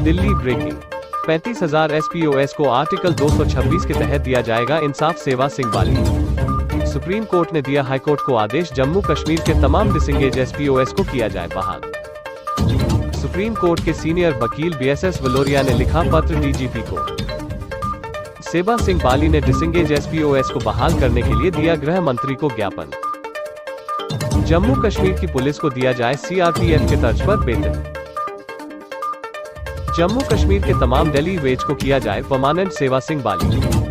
Delhi breaking. 35,000 SPOS को article 226 के तहत दिया जाएगा इंसाफ। सेवा सिंह बाली। सुप्रीम कोर्ट ने दिया हाईकोर्ट को आदेश, जम्मू कश्मीर के तमाम डिसंगेज SPOS को किया जाए बहाल। सुप्रीम कोर्ट के सीनियर वकील BSS वलोरिया ने लिखा पत्र DGP को। सेवा सिंह बाली ने डिसंगेज SPOS को बहाल करने के लिए दिया गृह मंत्री को ज्ञापन। जम्मू कश्मीर की पुलिस को दिया जाए CRPF के तर्ज पर वेतन। जम्मू कश्मीर के तमाम दिल्ली वेज को किया जाए परमानेंट। सेवा सिंह बाली।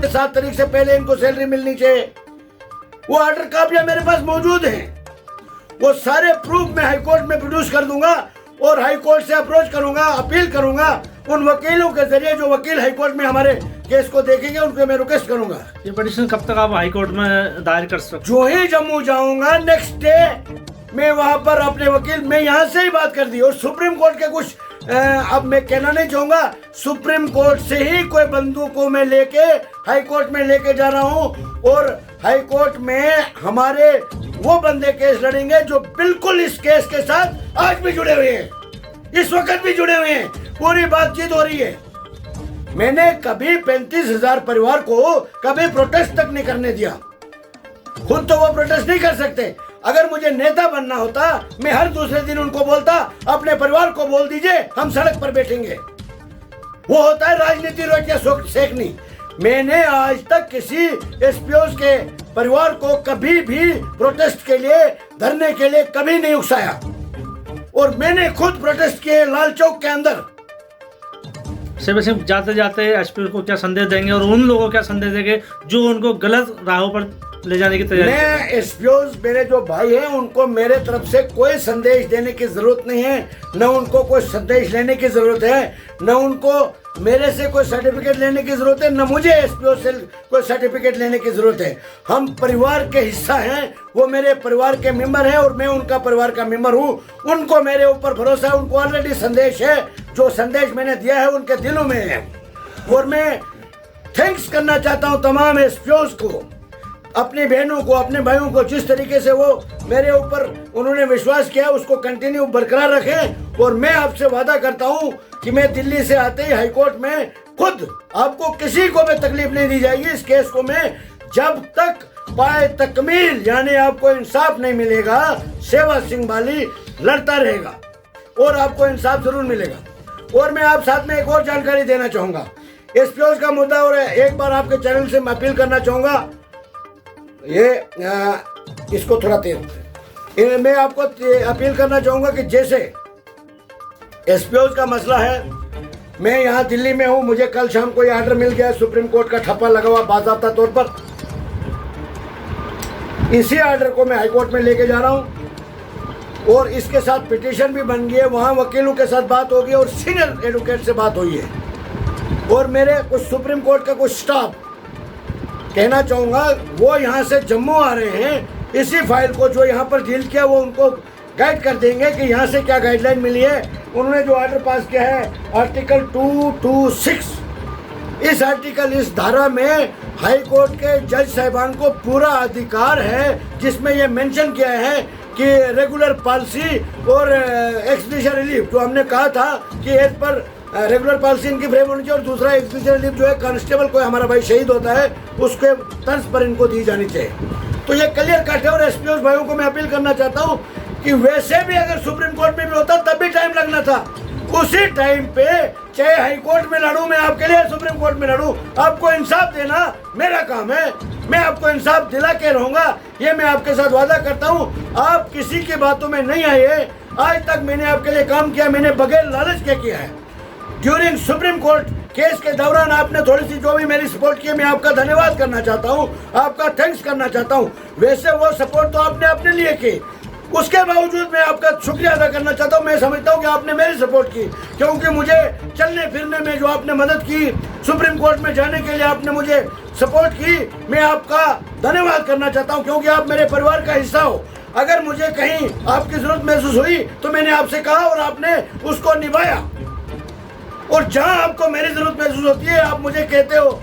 7 तारीख से पहले इनको सैलरी मिलनी चाहिए। वो ऑर्डर कापियां मेरे पास मौजूद हैं। वो सारे प्रूफ मैं हाईकोर्ट में प्रोड्यूस कर दूंगा और हाईकोर्ट से अप्रोच करूंगा, अपील करूंगा उन वकीलों के जरिए जो वकील हाईकोर्ट में हमारे केस को देखेंगे, उनको मैं रिक्वेस्ट करूंगा। ये पिटीशन कब तक आप हाईकोर्ट में दायर कर सकते? जो ही जम्मू जाऊंगा नेक्स्ट डे मैं वहां पर अपने वकील, मैं यहाँ से ही बात कर दी। और सुप्रीम कोर्ट के कुछ अब मैं कहना नहीं चाहूंगा, सुप्रीम कोर्ट से ही कोई बंदूकों में लेके हाई कोर्ट में लेके जा रहा हूं और हाई कोर्ट में हमारे वो बंदे केस लड़ेंगे जो बिल्कुल इस केस के साथ आज भी जुड़े हुए हैं, इस वक्त भी जुड़े हुए हैं। पूरी बातचीत हो रही है। मैंने कभी 35,000 परिवार को कभी प्रोटेस्ट तक नहीं करने दिया। खुद तो वो प्रोटेस्ट नहीं कर सकते। अगर मुझे नेता बनना होता मैं हर दूसरे दिन उनको बोलता अपने परिवार को बोल दीजिए हम सड़क पर बैठेंगे। वो होता है राजनीति रोटियां सेकनी। मैंने आज तक किसी SPOs के परिवार को कभी भी प्रोटेस्ट के लिए, धरने के लिए कभी नहीं उकसाया। और मैंने खुद प्रोटेस्ट किए लाल चौक के अंदर। सेवा सिंह जाते जाते SPO को क्या संदेश देंगे और उन लोगों को क्या संदेश देंगे जो उनको गलत राहों पर ले जाने की तैयारी? मैं SPOs मेरे जो भाई हैं उनको मेरे तरफ से कोई संदेश देने की जरूरत नहीं है, न उनको कोई संदेश लेने की जरूरत है, न उनको मेरे से कोई सर्टिफिकेट लेने की जरूरत है, न मुझे SPO से कोई सर्टिफिकेट लेने की जरूरत है। हम परिवार के हिस्सा हैं, वो मेरे परिवार के मेंबर हैं और मैं उनका परिवार का मेंबर हूँ। उनको मेरे ऊपर भरोसा है, उनको ऑलरेडी संदेश है। जो संदेश मैंने दिया है उनके दिलों में है। और मैं थैंक्स करना चाहता हूँ तमाम SPOs को, अपनी बहनों को, अपने भाइयों को, जिस तरीके से वो मेरे ऊपर उन्होंने विश्वास किया उसको कंटिन्यू बरकरार रखें। और मैं आपसे वादा करता हूं कि मैं दिल्ली से आते ही हाईकोर्ट में खुद आपको किसी को भी तकलीफ नहीं दी जाएगी। इस केस को मैं जब तक पाए तकमील यानी आपको इंसाफ नहीं मिलेगा, सेवा सिंह बाली लड़ता रहेगा और आपको इंसाफ जरूर मिलेगा। और मैं आप साथ में एक और जानकारी देना चाहूंगा SPOs का मुद्दा। और एक बार आपके चैनल से मैं अपील करना चाहूंगा, ये इसको थोड़ा तेज, मैं आपको अपील करना चाहूंगा कि जैसे SPOs का मसला है, मैं यहाँ दिल्ली में हूँ, मुझे कल शाम को ये ऑर्डर मिल गया, सुप्रीम कोर्ट का ठप्पा लगा हुआ बाज़ाब्ता तौर पर। इसी ऑर्डर को मैं हाई कोर्ट में लेके जा रहा हूँ और इसके साथ पिटीशन भी बन गई है। वहाँ वकीलों के साथ बात होगी और सीनियर एडवोकेट से बात हुई है। और मेरे कुछ सुप्रीम कोर्ट का कुछ स्टाफ कहना चाहूँगा, वो यहाँ से जम्मू आ रहे हैं, इसी फाइल को जो यहाँ पर डील किया वो उनको गाइड कर देंगे कि यहाँ से क्या गाइडलाइन मिली है। उन्होंने जो ऑर्डर पास किया है आर्टिकल 226, इस आर्टिकल, इस धारा में हाई कोर्ट के जज साहिबान को पूरा अधिकार है, जिसमें ये मेंशन किया है कि रेगुलर पॉलिसी और एक्सपेडिशन रिलीफ, जो हमने कहा था कि एज पर रेगुलर पॉलिसी इनकी फ्रेम होनी चाहिए और दूसरा एक्सपेडिशन रिलीफ जो है कांस्टेबल कोई हमारा भाई शहीद होता है उसके तर्ज पर इनको दी जानी चाहिए। तो ये क्लियर कट है। और SPOs भाइयों को मैं अपील करना चाहता हूँ कि वैसे भी अगर सुप्रीम कोर्ट में भी होता तब भी टाइम लगना था, उसी टाइम पे चाहे हाई कोर्ट में लड़ूं मैं आपके लिए, सुप्रीम कोर्ट में लड़ूं, आपको इंसाफ देना मेरा काम है। मैं आपको इंसाफ दिला के रहूंगा, ये मैं आपके साथ वादा करता हूँ। आप किसी की बातों में नहीं आए। आज तक मैंने आपके लिए काम किया, मैंने बगैर लालच के किया है। ड्यूरिंग सुप्रीम कोर्ट केस के दौरान आपने थोड़ी सी जो भी मेरी सपोर्ट की, मैं आपका धन्यवाद करना चाहता हूँ, आपका थैंक्स करना चाहता हूँ। वैसे वो सपोर्ट तो आपने अपने लिए की, उसके बावजूद मैं आपका शुक्रिया अदा करना चाहता हूँ। मैं समझता हूँ कि आपने मेरी सपोर्ट की, क्योंकि मुझे चलने फिरने में जो आपने मदद की, सुप्रीम कोर्ट में जाने के लिए आपने मुझे सपोर्ट की, मैं आपका धन्यवाद करना चाहता हूँ, क्योंकि आप मेरे परिवार का हिस्सा हो। अगर मुझे कहीं आपकी जरूरत महसूस हुई तो मैंने आपसे कहा और आपने उसको निभाया। और जहां आपको मेरी जरूरत महसूस होती है आप मुझे कहते हो।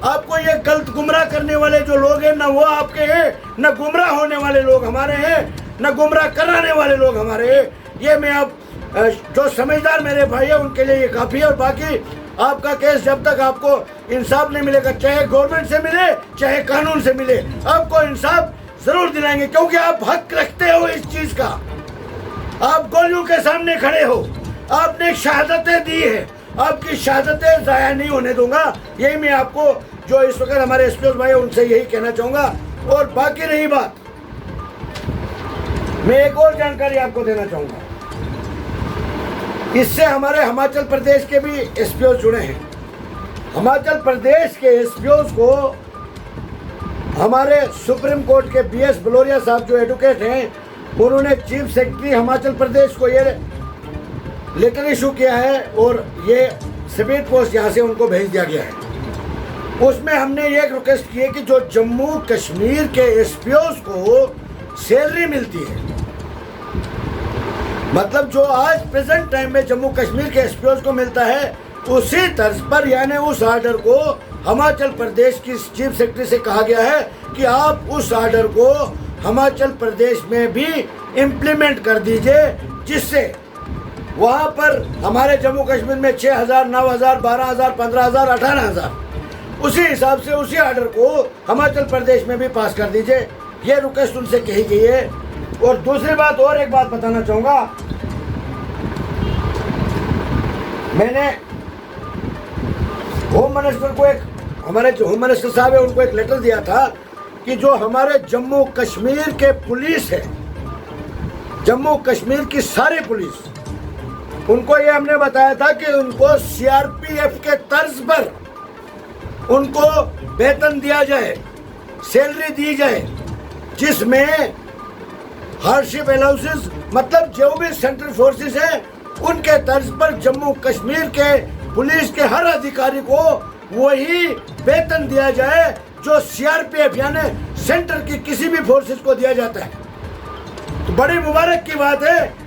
आपको ये गलत गुमराह करने वाले जो लोग हैं, ना वो आपके हैं, ना गुमराह होने वाले लोग हमारे हैं, ना गुमराह कराने वाले लोग हमारे हैं। ये मैं आप जो समझदार मेरे भाई है उनके लिए ये काफ़ी है। और बाकी आपका केस जब तक आपको इंसाफ नहीं मिलेगा, चाहे गवर्नमेंट से मिले चाहे कानून से मिले, आपको इंसाफ जरूर दिलाएंगे, क्योंकि आप हक रखते हो इस चीज़ का। आप गोलियों के सामने खड़े हो, आपने शहादतें दी है, आपकी शहादतें ज़ाया नहीं होने दूंगा। यही मैं आपको जो इस वक्त हमारे एसपीओ भाई उनसे यही कहना चाहूँगा। और बाकी रही बात, मैं एक और जानकारी आपको देना चाहूँगा। इससे हमारे हिमाचल प्रदेश के भी एसपीओ जुड़े हैं। हिमाचल प्रदेश के एसपीओ को हमारे सुप्रीम कोर्ट के बीएस बलोरिया साहब जो एडवोकेट हैं, उन्होंने चीफ सेक्रेटरी हिमाचल प्रदेश को ये लेटर इशू किया है और ये स्पीड पोस्ट यहाँ से उनको भेज दिया गया है। उसमें हमने ये रिक्वेस्ट की है कि जो जम्मू कश्मीर के एसपीओ को सैलरी मिलती है, मतलब जो आज प्रेजेंट टाइम में जम्मू कश्मीर के एसपीओ को मिलता है, उसी तर्ज पर यानी उस आर्डर को हिमाचल प्रदेश की चीफ सेक्रेटरी से कहा गया है कि आप उस आर्डर को हिमाचल प्रदेश में भी इम्प्लीमेंट कर दीजिए, जिससे वहाँ पर हमारे जम्मू कश्मीर में 6,000, 9,000, 12,000, 15,000, 18,000 उसी हिसाब से उसी आर्डर को हिमाचल प्रदेश में भी पास कर दीजिए। ये रिक्वेस्ट उनसे कही गई है। और दूसरी बात, और एक बात बताना चाहूँगा, मैंने होम मिनिस्टर को हमारे जो होम मिनिस्टर साहब है उनको एक लेटर दिया था कि जो हमारे जम्मू कश्मीर के पुलिस है, जम्मू कश्मीर की सारी पुलिस, उनको ये हमने बताया था कि उनको सीआरपीएफ के तर्ज पर उनको वेतन दिया जाए, सैलरी दी जाए, जिसमें हार्डशिप अलाउंसेस, मतलब जो भी सेंट्रल फोर्सेस है उनके तर्ज पर जम्मू कश्मीर के पुलिस के हर अधिकारी को वही वेतन दिया जाए जो सीआरपीएफ यानी सेंटर की किसी भी फोर्सेस को दिया जाता है। तो बड़ी मुबारक की बात है।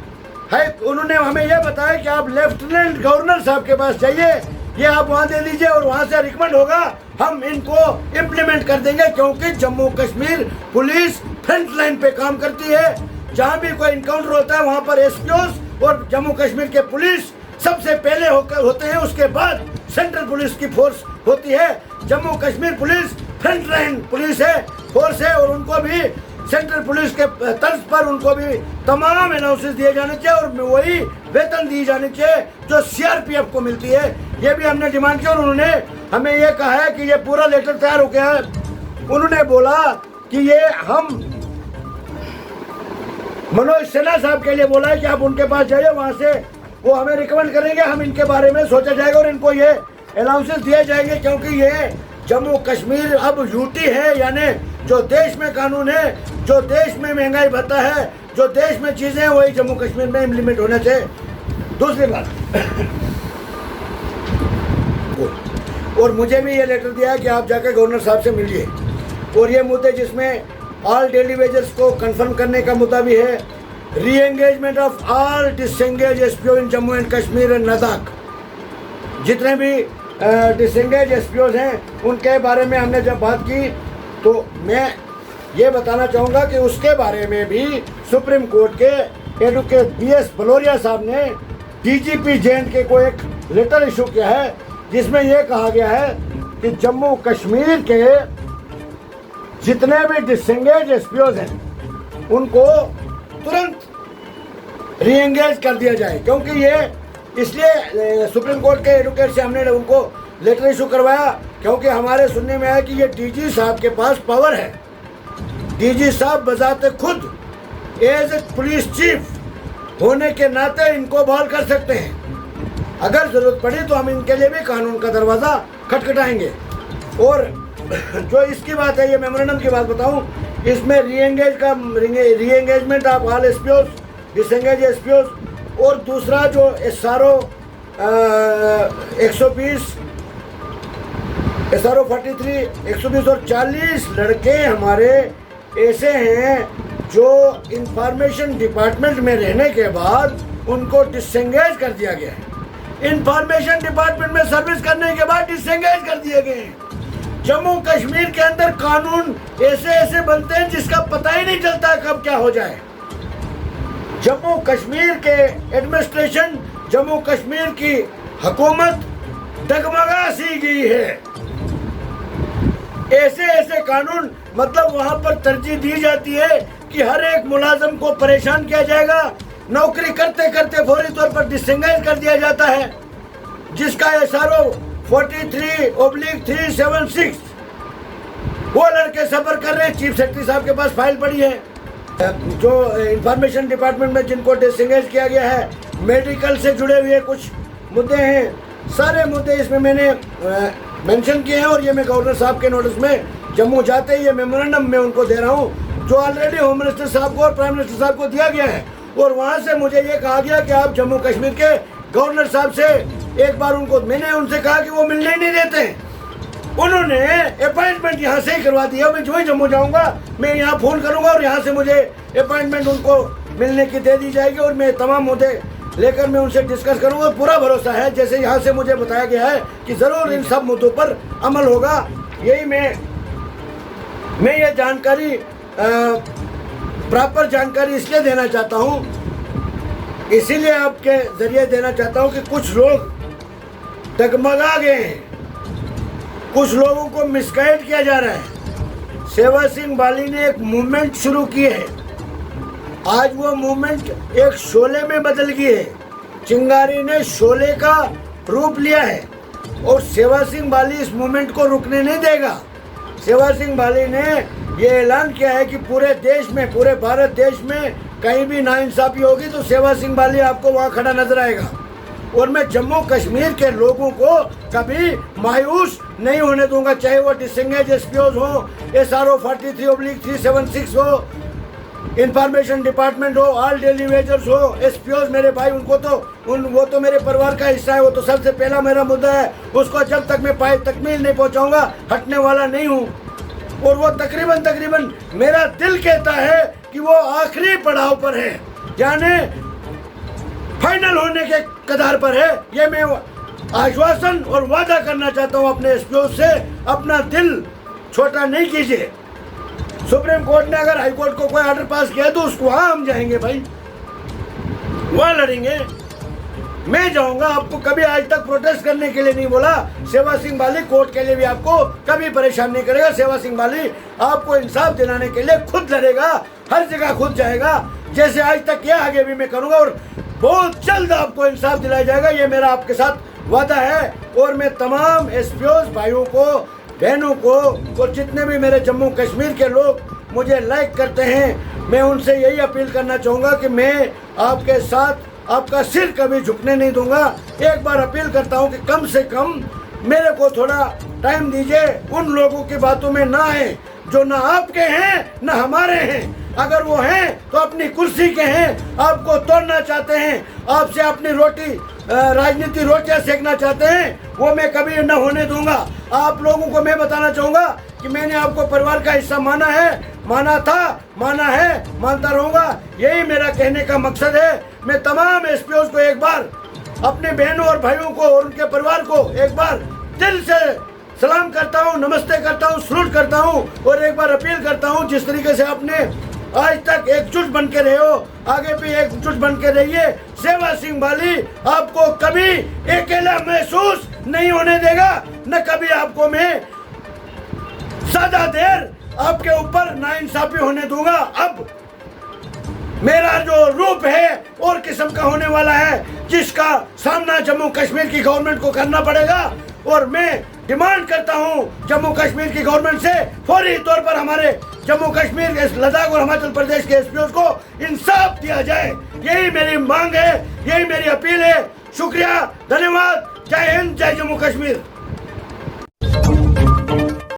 उन्होंने हमें यह बताया कि आप लेफ्टिनेंट गवर्नर साहब के पास जाइए, ये आप वहाँ दे दीजिए और वहाँ से रिकमेंड होगा, हम इनको इम्प्लीमेंट कर देंगे, क्योंकि Jammu Kashmir police front line पे काम करती है। जहाँ भी कोई इनकाउंटर होता है वहाँ पर एसपीओ और जम्मू कश्मीर के पुलिस सबसे पहले होते हैं, उसके बाद सेंट्रल पुलिस की फोर्स होती है। Jammu Kashmir police front line police है, फोर्स है, और उनको भी सेंट्रल पुलिस के तर्ज पर उनको भी तमाम अनाउंसेस दिए जाने चाहिए और वही वेतन दी जानी चाहिए जो सीआरपीएफ को मिलती है। ये भी हमने डिमांड की और उन्होंने हमें ये कहा है कि ये पूरा लेटर तैयार हो गया है। उन्होंने बोला कि ये हम मनोज सिन्हा साहब के लिए बोला है कि आप उनके पास जाइए, वहाँ से वो हमें रिकमेंड करेंगे, हम इनके बारे में सोचा जाएगा और इनको ये अलाउंसेस दिए जाएंगे, क्योंकि ये जम्मू कश्मीर अब यूटी है, यानी जो देश में कानून है, जो देश में महंगाई भत्ता है, जो देश में चीज़ें हैं, वही जम्मू कश्मीर में इम्प्लीमेंट होना चाहिए। दूसरी बात, और मुझे भी ये लेटर दिया है कि आप जाकर गवर्नर साहब से मिलिए, और ये मुद्दे जिसमें ऑल डेली वेजेस को कंफर्म करने का मुद्दा भी है, री engagement of all disengage SPO in Jammu and Kashmir and Ladakh, जितने भी डिसएंगेज एसपीओ हैं उनके बारे में हमने जब बात की, तो मैं ये बताना चाहूँगा कि उसके बारे में भी सुप्रीम कोर्ट के एडवोकेट बीएस बलोरिया साहब ने डीजीपी जे&के को एक लेटर इशू किया है, जिसमें यह कहा गया है कि जम्मू कश्मीर के जितने भी डिसएंगेज एसपीओ हैं उनको तुरंत री एंगेज कर दिया जाए, क्योंकि ये इसलिए सुप्रीम कोर्ट के एडवोकेट से हमने उनको लेटर इशू करवाया, क्योंकि हमारे सुनने में आया कि ये डीजी साहब के पास पावर है। डीजी साहब बजाते खुद एज ए पुलिस चीफ होने के नाते इनको बहाल कर सकते हैं। अगर ज़रूरत पड़ी तो हम इनके लिए भी कानून का दरवाज़ा खटखटाएंगे। और जो इसकी बात है, ये मेमोरेंडम की बात बताऊं, इसमें री एंगेजमेंट ऑफ ऑल एसपीओज, डिसएंगेज एसपीओज, और दूसरा जो SRO 120, SRO 43, 120 और 40 लड़के हमारे ऐसे हैं जो इंफॉर्मेशन डिपार्टमेंट में रहने के बाद उनको डिसएंगेज कर दिया गया है। इंफॉर्मेशन डिपार्टमेंट में सर्विस करने के बाद डिसएंगेज कर दिए गए हैं। जम्मू कश्मीर के अंदर कानून ऐसे ऐसे बनते हैं जिसका पता ही नहीं चलता कब क्या हो जाए। जम्मू कश्मीर के एडमिनिस्ट्रेशन, जम्मू कश्मीर की हुकूमत डगमगा सी गई है। ऐसे ऐसे कानून मतलब वहां पर तरजीह दी जाती है कि हर एक मुलाजम को परेशान किया जाएगा, नौकरी करते करते फौरी तौर पर डिसएंगेज कर दिया जाता है, जिसका SRO 43/376 वो लड़के सफर कर रहे हैं। चीफ सेक्रेटरी साहब के पास फाइल पड़ी है। जो इंफॉर्मेशन डिपार्टमेंट में जिनको डिसएंगेज किया गया है, मेडिकल से जुड़े हुए कुछ मुद्दे हैं, सारे मुद्दे इसमें मैंने मेंशन किए हैं। और ये मैं गवर्नर साहब के नोटिस में जम्मू जाते ही ये मेमोरेंडम में उनको दे रहा हूँ, जो ऑलरेडी होम मिनिस्टर साहब को और प्राइम मिनिस्टर साहब को दिया गया है। और वहाँ से मुझे ये कहा गया कि आप जम्मू कश्मीर के गवर्नर साहब से एक बार मैंने उनसे कहा कि वो मिलने ही नहीं देते। उन्होंने अपॉइंटमेंट यहाँ से ही करवा दिया। मैं जो ही जम्मू जाऊँगा मैं यहाँ फ़ोन करूँगा और यहाँ से मुझे अपॉइंटमेंट उनको मिलने की दे दी जाएगी और मैं तमाम मुद्दे लेकर मैं उनसे डिस्कस करूँगा। पूरा भरोसा है, जैसे यहाँ से मुझे बताया गया है कि ज़रूर इन सब मुद्दों पर अमल होगा। यही मैं ये जानकारी प्रॉपर जानकारी इसलिए देना चाहता हूँ, इसीलिए आपके ज़रिए देना चाहता हूँ कि कुछ लोग डगमगा गए हैं, कुछ लोगों को मिसगाइड किया जा रहा है। सेवा सिंह बाली ने एक मूवमेंट शुरू की है, आज वो मूवमेंट एक शोले में बदल गई है। चिंगारी ने शोले का रूप लिया है और सेवा सिंह बाली इस मूवमेंट को रुकने नहीं देगा। सेवा सिंह बाली ने ये ऐलान किया है कि पूरे देश में, पूरे भारत देश में कहीं भी नाइंसाफी होगी तो सेवा सिंह बाली आपको वहाँ खड़ा नजर आएगा। और मैं जम्मू कश्मीर के लोगों को कभी मायूस नहीं होने दूंगा, चाहे वो डिसएंगेज SPOs हो, SRO 43/376 हो, इंफॉर्मेशन डिपार्टमेंट हो, ऑल डेली वेजर्स हो, SPOs मेरे भाई, उनको तो वो तो मेरे परिवार का हिस्सा है, वो तो सबसे पहला मेरा मुद्दा है। उसको जब तक मैं तकमील नहीं पहुंचाऊंगा हटने वाला नहीं हूं। और वो तकरीबन मेरा दिल कहता है कि वो आखिरी पड़ाव पर है, यानी फाइनल होने के कगार पर है। ये मैं आश्वासन और वादा करना चाहता हूं अपने SPOs से। अपना दिल छोटा नहीं कीजिए। सुप्रीम कोर्ट ने अगर हाई कोर्ट को कोई ऑर्डर पास किया तो उसको वहां हम जाएंगे भाई, वहां लड़ेंगे। मैं जाऊंगा, आपको कभी आज तक प्रोटेस्ट करने के लिए नहीं बोला। सेवा सिंह बाली कोर्ट के लिए भी आपको कभी परेशान नहीं करेगा। सेवा सिंह बाली आपको इंसाफ दिलाने के लिए खुद लड़ेगा, हर जगह खुद जाएगा, जैसे आज तक किया आगे भी मैं करूंगा। और बहुत जल्द आपको इंसाफ दिलाया जाएगा, ये मेरा आपके साथ वादा है। और मैं तमाम SPOs भाइयों को, बहनों को और जितने भी मेरे जम्मू कश्मीर के लोग मुझे लाइक करते हैं, मैं उनसे यही अपील करना चाहूँगा कि मैं आपके साथ आपका सिर कभी झुकने नहीं दूंगा। एक बार अपील करता हूँ कि कम से कम मेरे को थोड़ा टाइम दीजिए, उन लोगों की बातों में ना आए जो ना आपके हैं ना हमारे हैं। अगर वो हैं तो अपनी कुर्सी के हैं, आपको तोड़ना चाहते हैं, आपसे अपनी रोटी राजनीति रोटियां सेकना चाहते हैं, वो मैं कभी न होने दूंगा। आप लोगों को मैं बताना चाहूँगा कि मैंने आपको परिवार का हिस्सा माना है, माना था, माना है, मानता रहूँगा। यही मेरा कहने का मकसद है। मैं तमाम SPOs को एक बार, अपने बहनों और भाइयों को और उनके परिवार को एक बार दिल से सलाम करता हूँ, नमस्ते करता हूँ, सलूट करता हूँ। और एक बार अपील करता हूँ, जिस तरीके से आपने आज तक एकजुट बन के रहे हो, आगे भी एकजुट बन के रहिए। सेवा सिंह बाली आपको कभी अकेला महसूस नहीं होने देगा, न कभी आपको मैं ज्यादा देर आपके ऊपर नाइंसाफी होने दूंगा। अब मेरा जो रूप है और किस्म का होने वाला है, जिसका सामना जम्मू कश्मीर की गवर्नमेंट को करना पड़ेगा। और मैं डिमांड करता हूं जम्मू कश्मीर की गवर्नमेंट से फौरी तौर पर हमारे जम्मू कश्मीर, लद्दाख और हिमाचल प्रदेश के SPOs को इंसाफ दिया जाए। यही मेरी मांग है, यही मेरी अपील है। शुक्रिया, धन्यवाद, जय हिंद, जय जम्मू कश्मीर।